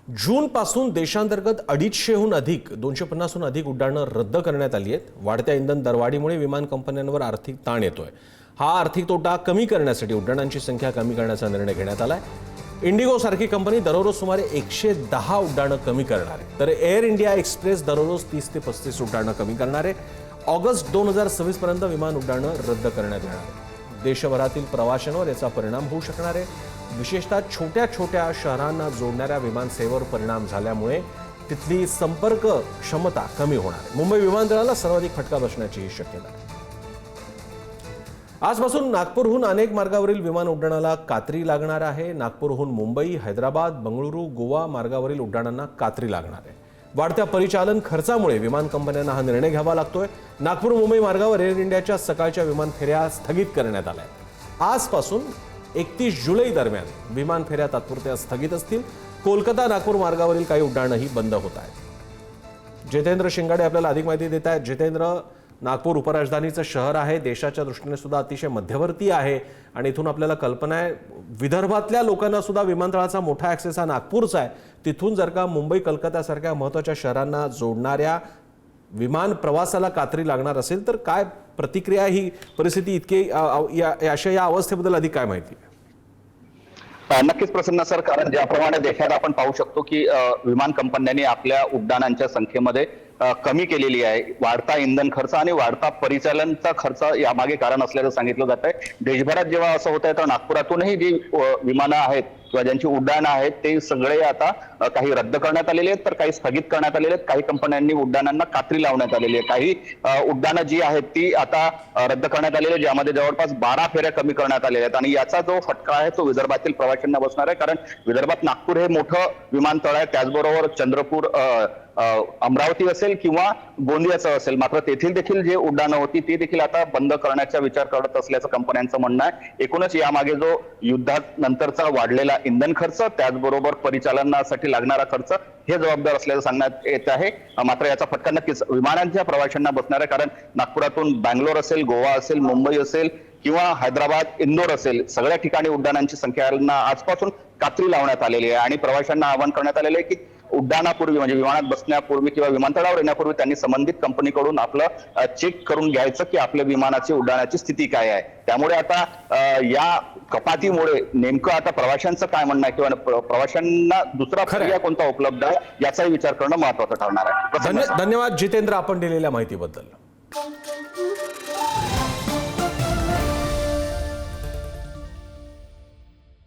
जून पासून देशांतर्गत 250हून अधिक 250हून अधिक उड्डाणं रद्द करण्यात आली आहेत। वाढत्या इंधन दरवाढीमुळे विमान कंपन्यांवर आर्थिक ताण येतोय। हा आर्थिक तोटा कमी करण्यासाठी उड्डाणांची संख्या कमी करण्याचा निर्णय घेण्यात आलाय। इंडिगो सारखी कंपनी दररोज सुमारे 110 उड्डाणं कमी करणार आहे, तर एअर इंडिया एक्सप्रेस दररोज 30 ते 35 उड्डाणं कमी करणार आहे। ऑगस्ट 2026 पर्यंत विमान उड्डाणं रद्द करण्यात येणार आहे। देशभरातील प्रवाशांवर याचा परिणाम होऊ शकणार आहे। विशेषतः छोट्या छोट्या शहरांना जोडणाऱ्या विमान सेवेवर परिणाम झाल्यामुळे तिथली संपर्क क्षमता कमी होणार आहे। मुंबई विमानतळाला सर्वाधिक फटका बसण्याची शक्यता आहे। आजपासून नागपूरहून अनेक मार्गावरील विमान उड्डाणाला कात्री लागणार आहे। नागपूरहून मुंबई, हैदराबाद, बंगळुरू, गोवा मार्गावरील उड्डाणांना कात्री लागणार आहे। वाढत्या परिचालन खर्चामुळे विमान कंपन्यांना हा निर्णय घ्यावा लागतोय। नागपूर मुंबई मार्गावर एअर इंडियाच्या सकाळच्या विमान फेऱ्या स्थगित करण्यात आल्या आहेत। आजपासून 31 जुलै दरम्यान विमान फेऱ्या तात्पुरत्या स्थगित असतील। कोलकाता नागपूर मार्गावरील काही उड्डाणंही बंद होत आहेत। जितेंद्र शिंगाडे आपल्याला अधिक माहिती देत आहेत। जितेंद्र, नागपूर उपराजधानीचं शहर आहे, देशाच्या दृष्टीने सुद्धा अतिशय मध्यवर्ती आहे आणि इथून आपल्याला कल्पना आहे विदर्भातल्या लोकांना सुद्धा विमानतळाचा मोठा ॲक्सेस हा नागपूरचा आहे। तिथून जर का मुंबई कलकत्तासारख्या महत्त्वाच्या शहरांना जोडणाऱ्या विमान प्रवासाला कात्री लागणार असेल तर काय प्रतिक्रिया, ही परिस्थिती इतकी या अवस्थेबद्दल अधिक काय माहिती? नक्कीच प्रसन्न सर, कारण ज्याप्रमाणे देशात आपण पाहू शकतो की विमान कंपन्यांनी आपल्या उड्डाणांच्या संख्येमध्ये कमी केलेली आहे। वाढता इंधन खर्च आणि वाढता परिचालनचा खर्च यामागे कारण असल्याचं सांगितलं जात आहे। देशभरात जेव्हा असं होत आहे तर नागपुरातूनही जी विमानं आहेत किंवा ज्यांची उड्डाणं आहेत ते सगळे आता काही रद्द करण्यात आलेले आहेत, तर काही स्थगित करण्यात आलेले आहेत। काही कंपन्यांनी उड्डाणांना कात्री लावण्यात आलेली आहे। काही उड्डाणं जी आहेत ती आता रद्द करण्यात आलेली आहे, ज्यामध्ये जवळपास 12 फेऱ्या कमी करण्यात आलेल्या आहेत। आणि याचा जो फटका आहे तो विदर्भातील प्रवाशांना बसणार आहे, कारण विदर्भात नागपूर हे मोठं विमानतळ आहे, त्याचबरोबर चंद्रपूर, अमरावती असेल किंवा गोंदियाचं असेल, मात्र तेथील देखील जे उड्डाणं होती ती देखील आता बंद करण्याचा विचार करत असल्याचं कंपन्यांचं म्हणणं आहे। एकूणच यामागे जो युद्धात नंतरचा वाढलेला इंधन खर्च, त्याचबरोबर परिचालनासाठी लागणारा खर्च हे जबाबदार असल्याचं सांगण्यात येत आहे। मात्र याचा फटका नक्कीच विमानांच्या प्रवाशांना बसणार आहे, कारण नागपुरातून बँगलोर असेल, गोवा असेल, मुंबई असेल किंवा हैदराबाद, इंदोर असेल, सगळ्या ठिकाणी उड्डाणांची संख्येला आजपासून कात्री लावण्यात आलेली आहे। आणि प्रवाशांना आवाहन करण्यात आलेलं आहे की उड्डाणापूर्वी म्हणजे विमानात बसण्यापूर्वी किंवा विमानतळावर येण्यापूर्वी त्यांनी संबंधित कंपनीकडून आपलं चेक करून घ्यायचं की आपल्या विमानाची उड्डाणाची स्थिती काय आहे। त्यामुळे आता या कपातीमुळे नेमकं आता प्रवाशांचं काय म्हणणं आहे किंवा प्रवाशांना दुसरा पर्याय कोणता उपलब्ध आहे याचाही विचार करणं महत्त्वाचं ठरणार आहे। धन्यवाद जितेंद्र, आपण दिलेल्या माहितीबद्दल।